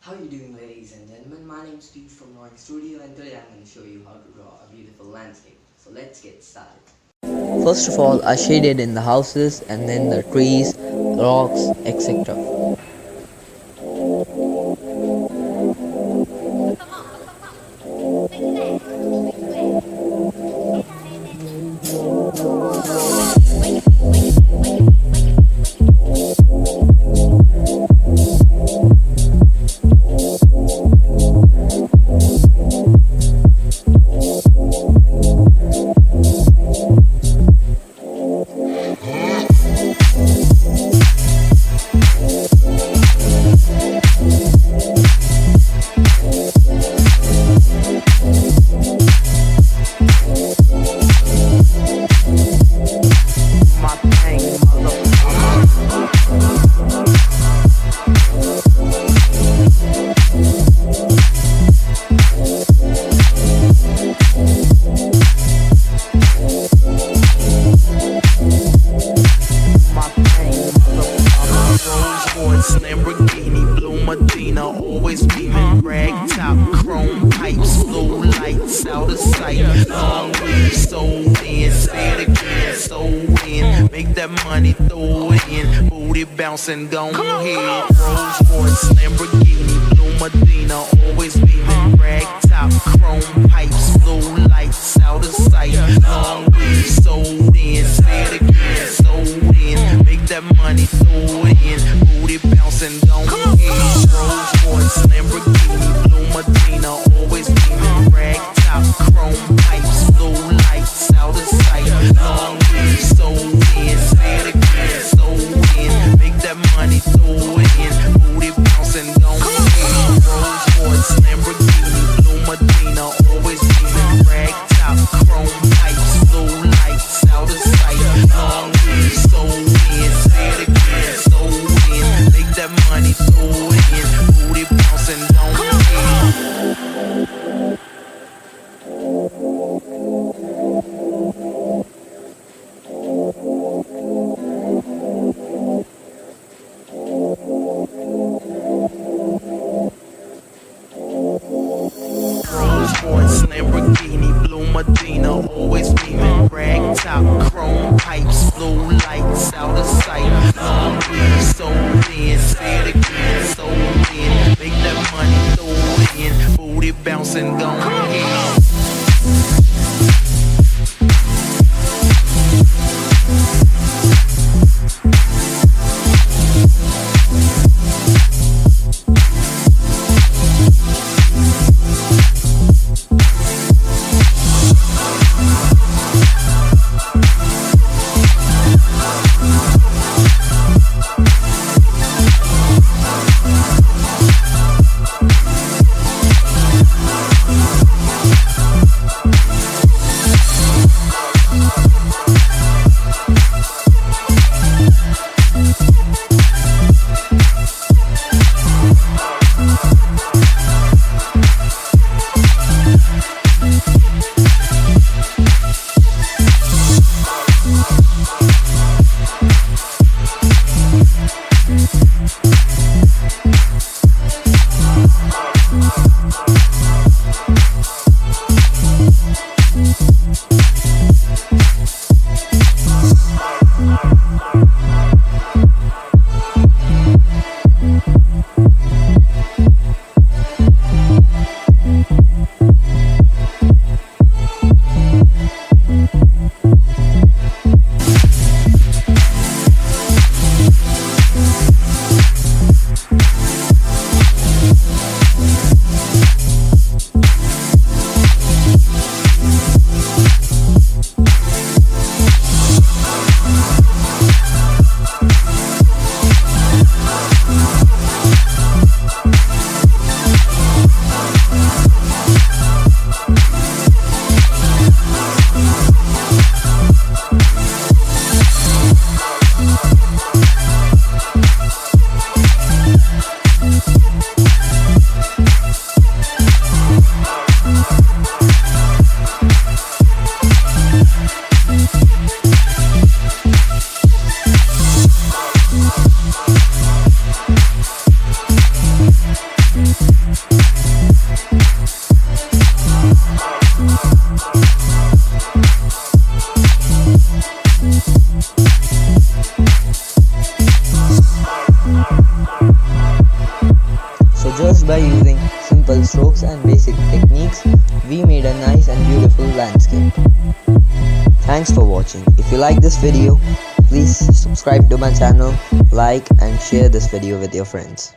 How are you doing, ladies and gentlemen? My name is Steve from DrawingStudio, and today I'm going to show you how to draw a beautiful landscape. So let's get started. First of all, I shaded in the houses and then the trees, rocks, etc. Lamborghini, blue Medina, always beaming, rag top, chrome pipes, blue lights out of sight. Long weed, sold in, say it again, sold in. Make that money, throw it in, booty bouncing, go ahead. Rolls Royce, Lamborghini, blue Medina, always beaming, rag top, chrome pipes, blue lights out of sight. Long weed, sold in, say it again, sold in. Make that money, throw it in, booty bouncing, go ahead. Rolls Royce, Lamborghini, blue Medina, always beaming, rag top, chrome pipes, blue lights out of sight. Long weed, sold in, say it again, sold in. Make that money, throw it in, booty bouncing, go ahead. Rolls Royce, Lamborghini, blue Medina, always beaming, rag top, chrome pipes, blue lights out of sight. Long weed, sold in, say it again, sold in. Make that money, throw it in, booty bouncing, go ahead. Rolls Royce, Lamborghini, blue Medina, always beaming, rag top, chrome pipes, blue lights out of sight. Long weed, sold in, say it again, sold in. Make that money, throw it in, booty bouncing, go ahead. by using simple strokes and basic techniques, we made a nice and beautiful landscape. Thanks for watching. If you like this video, please subscribe to my channel, like and share this video with your friends.